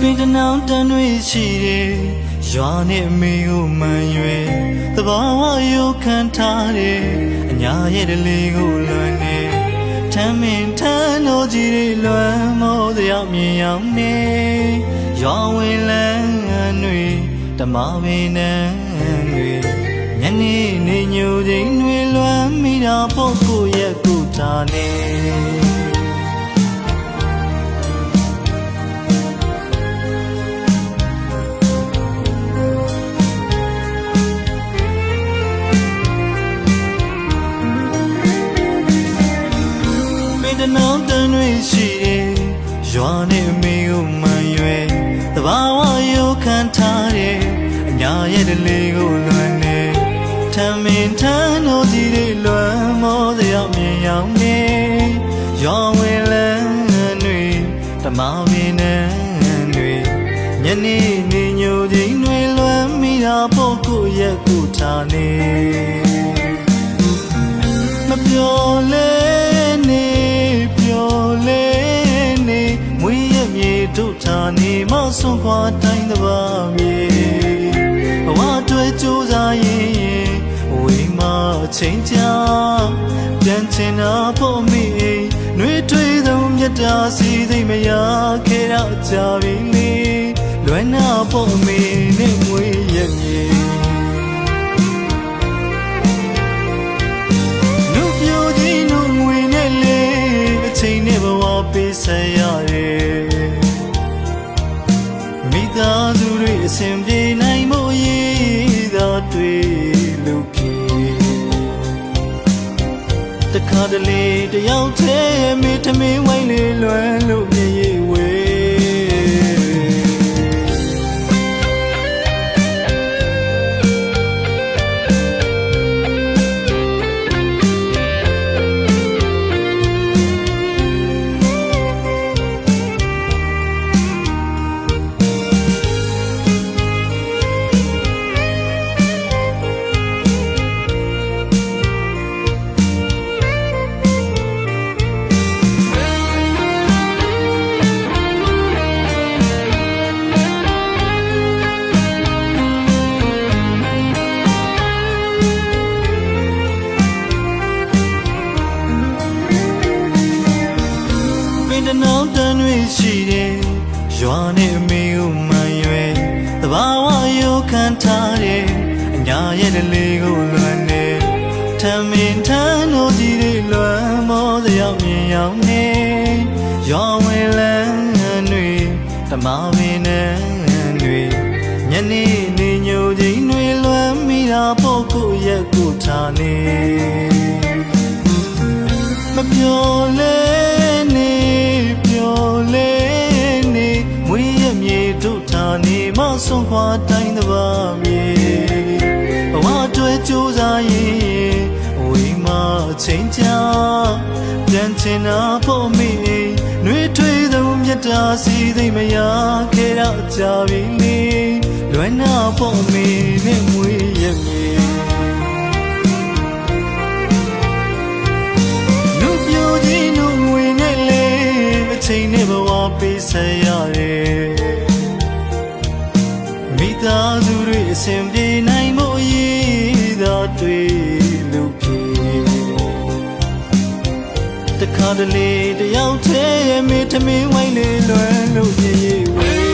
Bên trên áo tan nuôi chỉ để gió nhẹ mây u màn nhue ta bảo hoa yêu khăn tha để nhà ye để lì u loan nè tham mình than ô chỉ để loan mô để áo miên áo nè gió quê lan nuôi ta bảo bên nuôi nhăn nè nè nhiều để nuôi loan mi đã bỏ cô ye cô ta nè Nó tên nuôi chỉ để gió nhẹ mây u màn nhue ta bảo hoa yêu khăn tha để nhà ye để lì u loan nè tham mình than ô chỉ để loan mô để áo miên áo nè gió quê lan nuôi ta mau về nuôi nhăn nè nè nhiều gì nuôi loan mi đã bỏ cô ye cô ta nè mà biểu lên nè ta ni ma song quaတိုင်းတပါမြေဘဝတွေ့ကြိုးစားရင်ဝိမာအချိန်ကြာပြန်ချင်တာဖို့မိနှွေးထွေးသောမြတ်တာစီသိမရခဲ့တော့ကြပြီလေလွယ်နာဖို့မိနဲ့မွေးရဲ့မြေနုပြိုကြီးနုငွေနဲ့လေအချိန်နဲ့ဘဝပေးဆက်ရတယ်သာသူတွေအစဉ်ပြေနိုင်မို့ရည်သာတွေ့လို့ဖြစ်တခါတလေတယောက်တည်းမိထမင်းဝိုင်းလေးလွယ်လို့မြေရည်ဝေနောက်တန်းတွေရှိတယ်ရွာနဲ့အမေကိုမှန်ရွယ်တဘာဝရုပ်ခံထားတယ်အညာရဲ့လေးကိုလွမ်းနေထမင်းထန်းတို့ကြီးတွေလွမ်းမောစရောက်မြင်ရောက်နေရွာဝင်လန်းတွေတမပင်နဲ့တွေညနေနေညိုချင်းတွေလွမ်းမိတာဖို့ကိုရဲ့ကိုထားနေမပြောလဲနေမဆုံးခွာတိုင်းတပါမြေဘဝတွေ့ကြိုးစားရင်ဝိမာအချိန်ကြာပြန်ချင်တာဖို့မိနှွေးထွေးသောမြတ်တာစီသိမရခဲ့တော့ကြပြီလေလွယ်နာဖို့မိနဲ့မွေးရမြေနုပြိုကြီးနုငွေနဲ့လေအချိန်နဲ့ဘဝပေးဆက်ရတယ်မိသားစုတွေအစဉ်ပြေနိုင်မို့ရည်သာတွေ့လို့ဖြစ်တခါတလေတယောက်တည်းမိထမင်းဝိုင်းလေးလွယ်လို့မြေဝေး